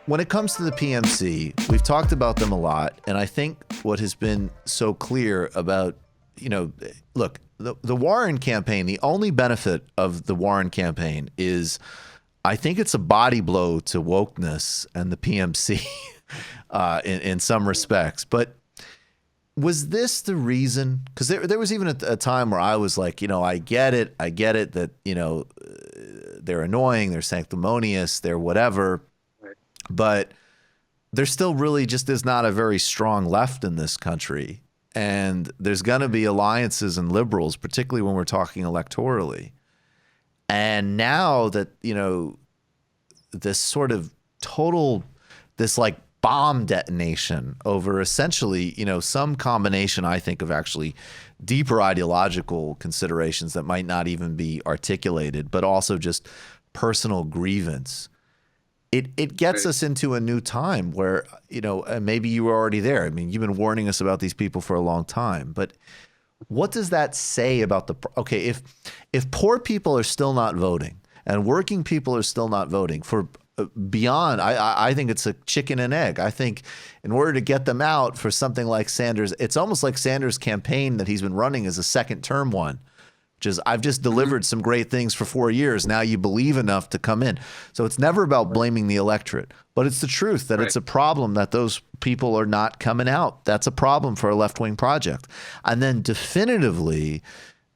When it comes to the PMC, we've talked about them a lot, and I think what has been so clear about, look, the Warren campaign, the only benefit of the Warren campaign is I think it's a body blow to wokeness and the PMC in some respects. But was this the reason? Because there was even a time where I was like, I get it that, they're annoying, they're sanctimonious, they're whatever. But there still really just is not a very strong left in this country. And there's going to be alliances and liberals, particularly when we're talking electorally. And now that, this sort of total, this like bomb detonation over essentially, some combination, I think, of actually deeper ideological considerations that might not even be articulated, but also just personal grievance. It gets us into a new time where, and maybe you were already there. I mean, you've been warning us about these people for a long time, but what does that say about okay, if poor people are still not voting and working people are still not voting for beyond, I think it's a chicken and egg. I think in order to get them out for something like Sanders, it's almost like Sanders' campaign that he's been running as a second term one. Which is, I've just delivered some great things for 4 years. Now you believe enough to come in. So it's never about blaming the electorate, but it's the truth that it's a problem that those people are not coming out. That's a problem for a left-wing project. And then definitively,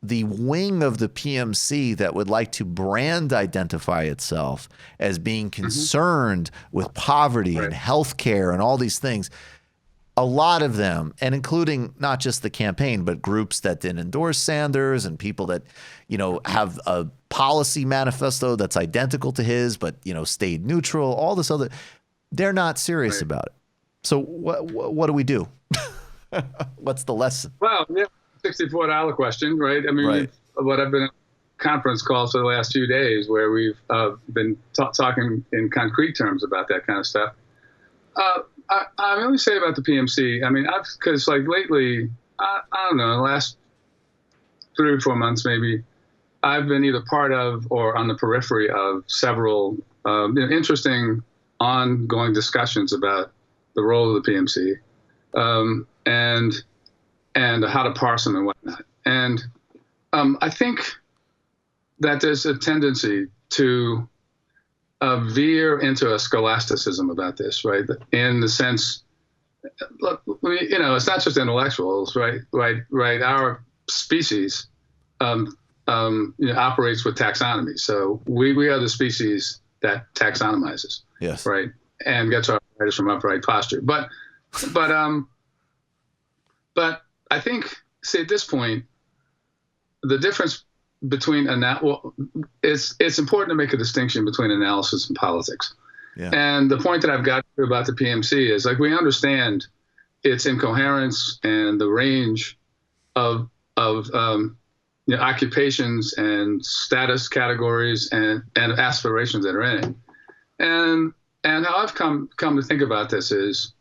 the wing of the PMC that would like to brand identify itself as being concerned with poverty and healthcare and all these things. A lot of them, and including not just the campaign, but groups that didn't endorse Sanders and people that, have a policy manifesto that's identical to his, but, stayed neutral, all this other, they're not serious about it. So what do we do? What's the lesson? Well, yeah, $64 question, right? I mean, what I've been in conference calls for the last few days where we've been talking in concrete terms about that kind of stuff. I really say about the PMC, I mean, because like lately, I don't know, the last 3 or 4 months maybe, I've been either part of or on the periphery of several interesting ongoing discussions about the role of the PMC and how to parse them and whatnot. And I think that there's a tendency to veer into a scholasticism about this, right? In the sense, look, it's not just intellectuals, right? Our species, operates with taxonomy. So we are the species that taxonomizes, yes, right, and gets our writers from upright posture. But I think, see, at this point, the difference between it's important to make a distinction between analysis and politics. Yeah. And the point that I've got about the PMC is like we understand its incoherence and the range of occupations and status categories and aspirations that are in it. And how I've come to think about this is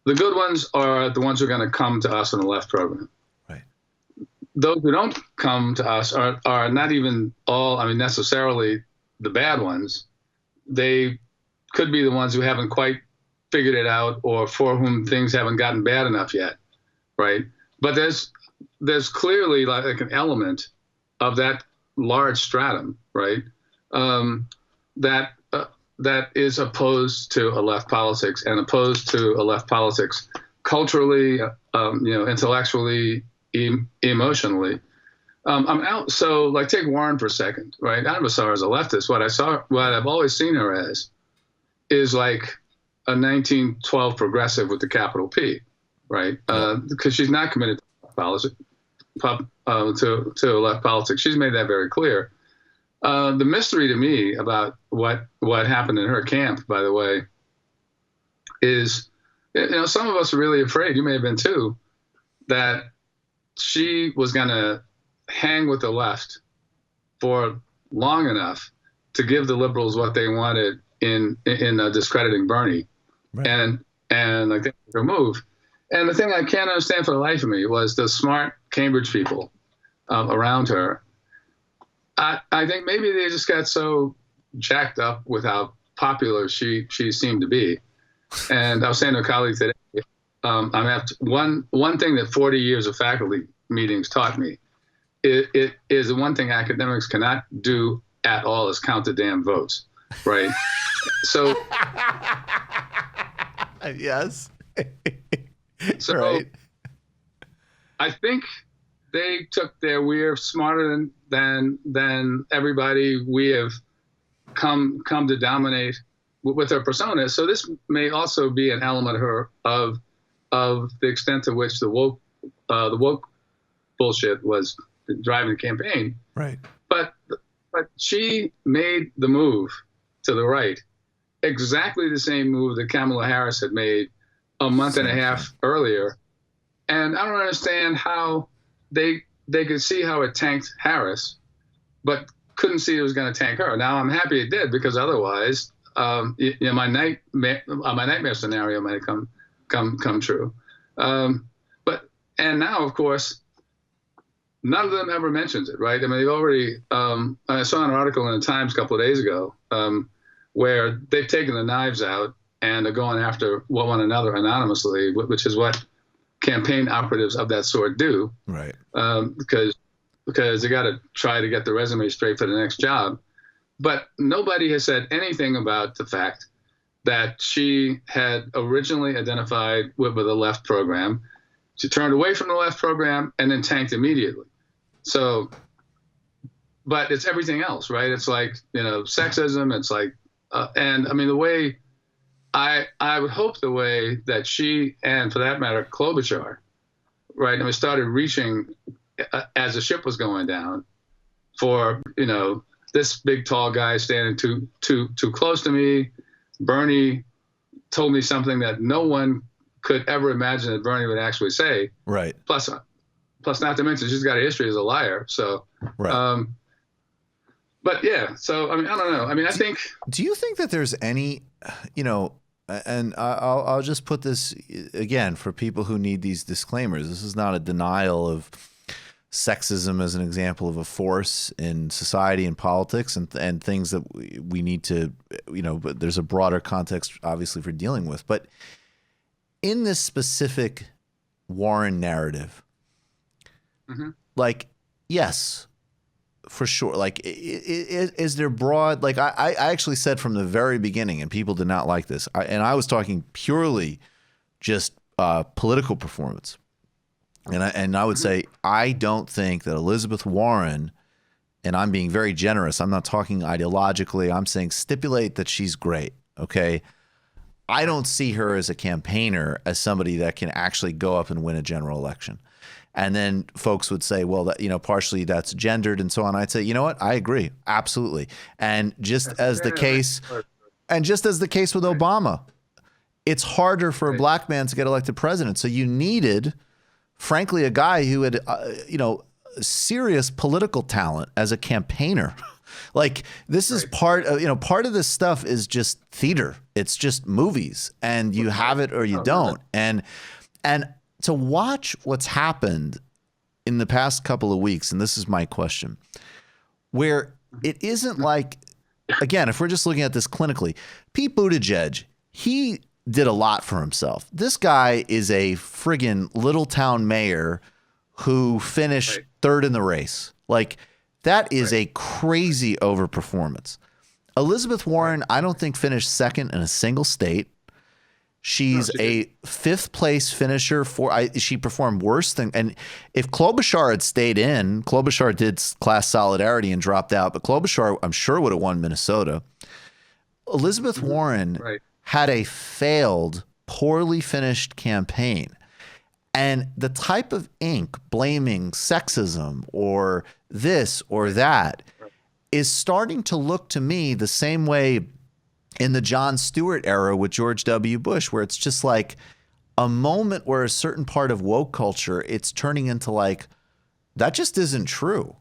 the good ones are the ones who are going to come to us in the left program. Those who don't come to us are not even necessarily the bad ones. They could be the ones who haven't quite figured it out or for whom things haven't gotten bad enough yet, right? But there's clearly like an element of that large stratum, right, that is opposed to a left politics and opposed to a left politics culturally, intellectually, emotionally. I'm out. So like take Warren for a second, right? I never saw her as a leftist. What I've always seen her as is like a 1912 progressive with the capital P, right? Because she's not committed to politics, to left politics. She's made that very clear. The mystery to me about what happened in her camp, by the way, is, some of us are really afraid, you may have been too, that she was going to hang with the left for long enough to give the liberals what they wanted in discrediting Bernie, right. and like their move. And the thing I can't understand for the life of me was the smart Cambridge people around her. I think maybe they just got so jacked up with how popular she seemed to be. And I was saying to a colleague today, I'm after one thing that 40 years of faculty meetings taught me. It is the one thing academics cannot do at all is count the damn votes, right? So yes. So right. I think they took we're smarter than everybody we have come to dominate with her persona. So this may also be an element of the extent to which the woke bullshit was driving the campaign. Right. But she made the move to the right, exactly the same move that Kamala Harris had made a month and a half earlier. And I don't understand how they could see how it tanked Harris, but couldn't see it was going to tank her. Now I'm happy it did, because otherwise, my nightmare scenario might have come true. And now, of course, none of them ever mentions it, right? I mean, they've already. I saw an article in the Times a couple of days ago where they've taken the knives out and are going after one another anonymously, which is what campaign operatives of that sort do, right? Because they got to try to get the resume straight for the next job. But nobody has said anything about the fact that she had originally identified with the left program. She turned away from the left program and then tanked immediately. So, but it's everything else, right? It's like, sexism. It's like, and I mean, the way I would hope the way that she, and for that matter, Klobuchar, right? And we started reaching as the ship was going down for, this big tall guy standing too close to me. Bernie told me something that no one could ever imagine that Bernie would actually say. Right. Plus, not to mention, she's got a history as a liar. So, right. But yeah, so, I mean, I don't know. I mean, I think. Do you think that there's any, and I'll just put this again for people who need these disclaimers. This is not a denial of sexism as an example of a force in society and politics and things that we need to, but there's a broader context obviously for dealing with. But in this specific Warren narrative, like, yes, for sure. Like, is there broad, like I actually said from the very beginning, and people did not like this, and I was talking purely just political performance. And I would say, I don't think that Elizabeth Warren, and I'm being very generous, I'm not talking ideologically, I'm saying stipulate that she's great, okay? I don't see her as a campaigner, as somebody that can actually go up and win a general election. And then folks would say, well, that, partially that's gendered and so on. I'd say, you know what? I agree. Absolutely. And just as the case with Obama, it's harder for a black man to get elected president. So you needed, frankly, a guy who had, serious political talent as a campaigner. Like, this is part of this stuff is just theater. It's just movies, and you have it or you don't. And to watch what's happened in the past couple of weeks, and this is my question, where it isn't like, again, if we're just looking at this clinically, Pete Buttigieg, he did a lot for himself. This guy is a friggin' little town mayor who finished third in the race. Like, that is a crazy overperformance. Elizabeth Warren, I don't think finished second in a single state. She's a fifth place finisher she performed worse than, and if Klobuchar had stayed in, Klobuchar did class solidarity and dropped out, but Klobuchar, I'm sure, would have won Minnesota. Elizabeth Warren had a failed, poorly finished campaign. And the type of ink blaming sexism or this or that is starting to look to me the same way in the Jon Stewart era with George W. Bush, where it's just like a moment where a certain part of woke culture, it's turning into like, that just isn't true.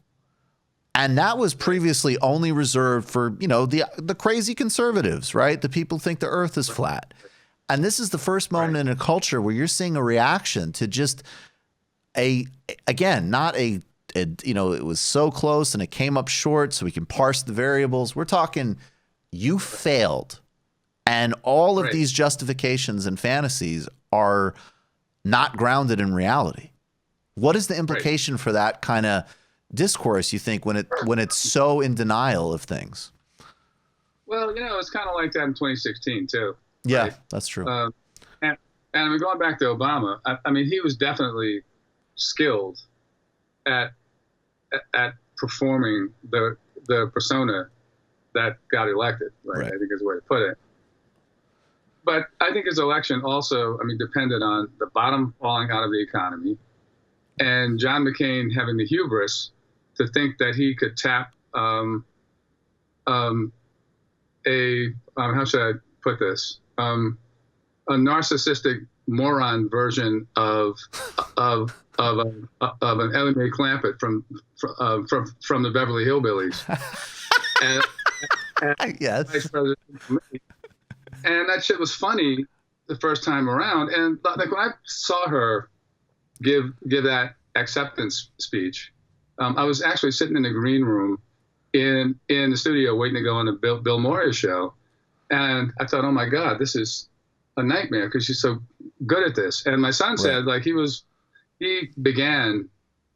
And that was previously only reserved for, the crazy conservatives, right? The people who think the earth is flat. And this is the first moment in a culture where you're seeing a reaction to just it was so close and it came up short so we can parse the variables. We're talking, you failed And all of these justifications and fantasies are not grounded in reality. What is the implication for that kind of discourse, you think, when it's so in denial of things? Well, it's kind of like that in 2016 too. Yeah, right? that's true. And I mean, going back to Obama, I mean, he was definitely skilled at performing the persona that got elected, right? I think is the way to put it. But I think his election also, I mean, depended on the bottom falling out of the economy and John McCain having the hubris to think that he could tap how should I put this? A narcissistic moron version of an Ellie Mae Clampett from the Beverly Hillbillies. and Yes. Vice President. And that shit was funny the first time around. And like when I saw her give that acceptance speech, I was actually sitting in the green room in the studio waiting to go on the Bill Moyers show. And I thought, oh my God, this is a nightmare because she's so good at this. And my son said, like, he began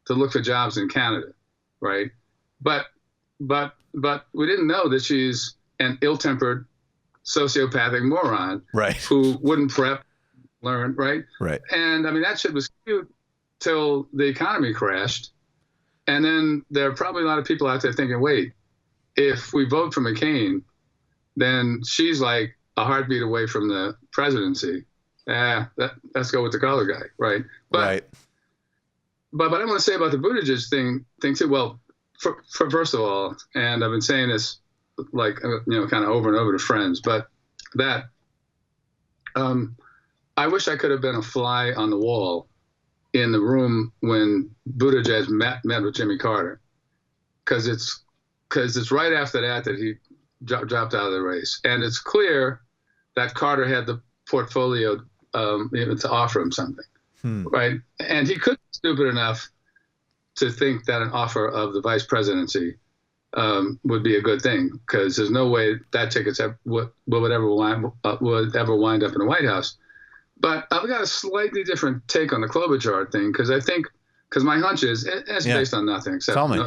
to look for jobs in Canada, right? But we didn't know that she's an ill-tempered sociopathic moron, right? Who wouldn't prep, learn, right? Right. And I mean, that shit was cute till the economy crashed. And then there are probably a lot of people out there thinking, wait, if we vote for McCain, then she's like a heartbeat away from the presidency. Let's go with the color guy, right? But I want to say about the Buttigieg thing too. Well, for first of all, and I've been saying this like kind of over and over to friends, but that I wish I could have been a fly on the wall in the room when Buttigieg met with Jimmy Carter, because it's right after that he dropped out of the race, and it's clear that Carter had the portfolio to offer him something, right? And he could be stupid enough to think that an offer of the vice presidency would be a good thing, because there's no way that tickets would ever wind up in the White House. But I've got a slightly different take on the Klobuchar thing, because my hunch is it's based on nothing except Tell me.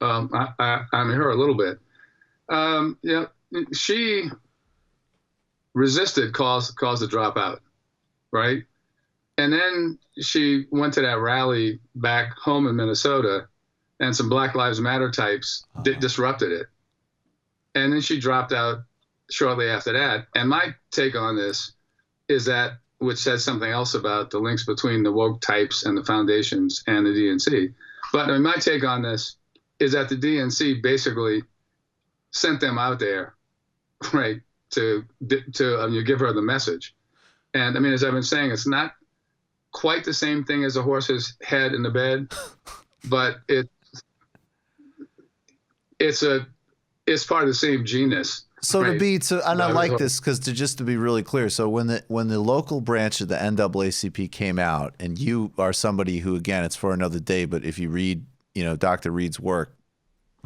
I mean her a little bit. She resisted calls to drop out, right? And then she went to that rally back home in Minnesota, and some Black Lives Matter types disrupted it. And then she dropped out shortly after that. And my take on this is that, which says something else about the links between the woke types and the foundations and the DNC. But I mean, my take on this is that the DNC basically sent them out there, right, to give her the message. And I mean, as I've been saying, it's not quite the same thing as a horse's head in the bed, but it's part of the same genus. So right? And I like this because just to be really clear, so when the local branch of the NAACP came out, and you are somebody who, again, it's for another day, but if you read, Dr. Reed's work,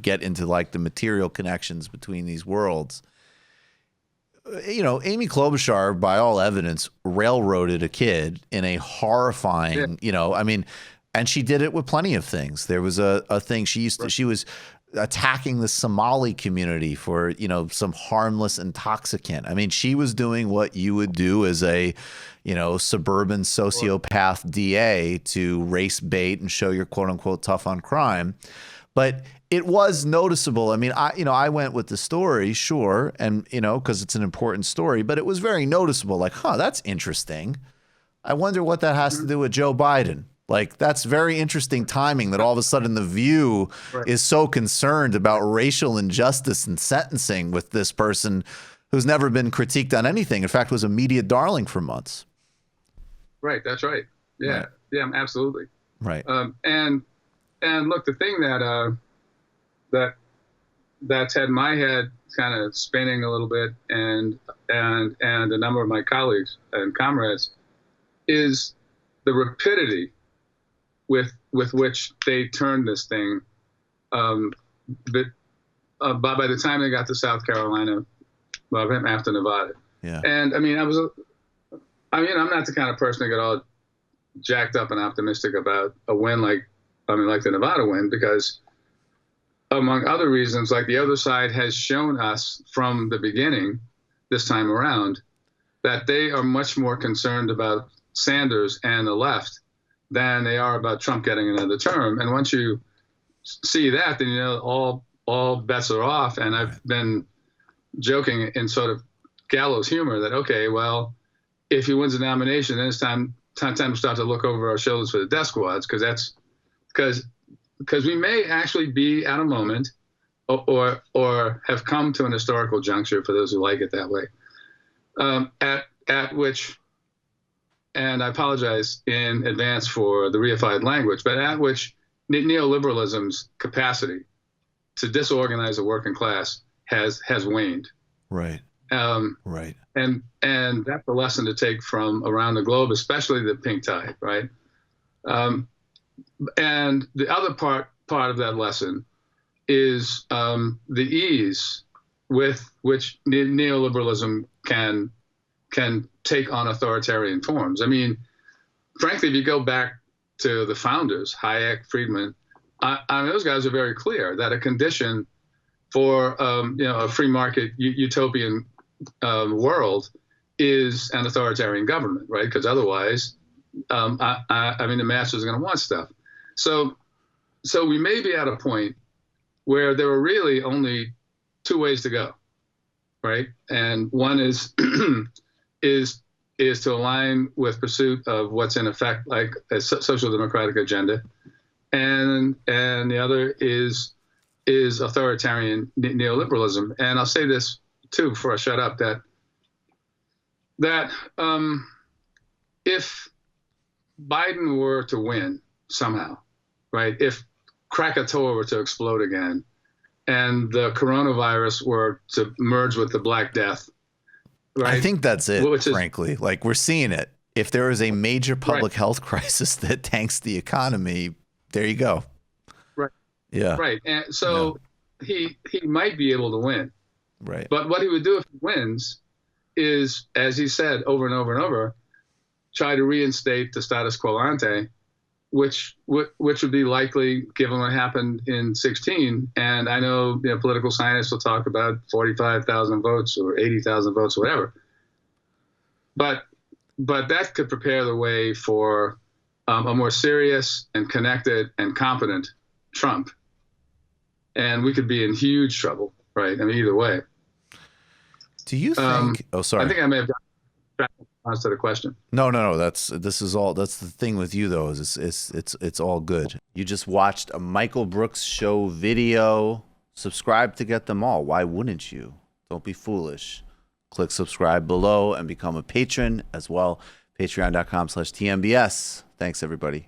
get into like the material connections between these worlds. Amy Klobuchar, by all evidence, railroaded a kid in a horrifying, and she did it with plenty of things. There was a thing she was attacking the Somali community for, some harmless intoxicant. I mean, she was doing what you would do as a, suburban sociopath DA to race bait and show you're quote unquote tough on crime. But it was noticeable. I mean, I went with the story, sure, and, because it's an important story, but it was very noticeable. Like, that's interesting. I wonder what that has to do with Joe Biden. Like, that's very interesting timing that all of a sudden The View is so concerned about racial injustice and sentencing with this person who's never been critiqued on anything. In fact, was a media darling for months. Right. That's right. Yeah. Right. Yeah, absolutely. Right. And look, the thing that's had my head kind of spinning a little bit, and a number of my colleagues and comrades, is the rapidity with which they turned this thing. But by the time they got to South Carolina, of him after Nevada. Yeah. And I mean, I'm not the kind of person to get all jacked up and optimistic about a win like the Nevada win, because among other reasons, like the other side has shown us from the beginning this time around that they are much more concerned about Sanders and the left than they are about Trump getting another term. And once you see that, then you know all bets are off. And I've been joking in sort of gallows humor that, okay, well, if he wins the nomination, then it's time to start to look over our shoulders for the death squads, because we may actually be at a moment or have come to an historical juncture, for those who like it that way, at which, and I apologize in advance for the reified language, but at which neoliberalism's capacity to disorganize the working class has waned. Right. Right. And that's a lesson to take from around the globe, especially the pink tide, right? And the other part of that lesson is the ease with which neoliberalism can take on authoritarian forms. I mean, frankly, if you go back to the founders, Hayek, Friedman, those guys are very clear that a condition for a free market utopian world is an authoritarian government, right? Because otherwise, the masses are going to want stuff. So we may be at a point where there are really only two ways to go, right? And one is is to align with pursuit of what's in effect like a social democratic agenda, and the other is authoritarian neoliberalism. And I'll say this too before I shut up, that if Biden were to win somehow, right? If Krakatoa were to explode again, and the coronavirus were to merge with the Black Death, right? I think that's it, frankly. Like, we're seeing it. If there is a major public health crisis that tanks the economy, there you go. Right. Yeah. Right. And so he might be able to win. Right. But what he would do if he wins is, as he said over and over and over, try to reinstate the status quo ante, which would be likely given what happened in 2016. And I know political scientists will talk about 45,000 votes or 80,000 votes, whatever. But that could prepare the way for a more serious and connected and competent Trump. And we could be in huge trouble, right? I mean, either way. Do you think? Oh, sorry. I think I may have gotten answer the question. No. That's the thing with you though, is it's all good. You just watched a Michael Brooks show video. Subscribe to get them all. Why wouldn't you? Don't be foolish. Click subscribe below and become a patron as well. Patreon.com/TMBS. Thanks everybody.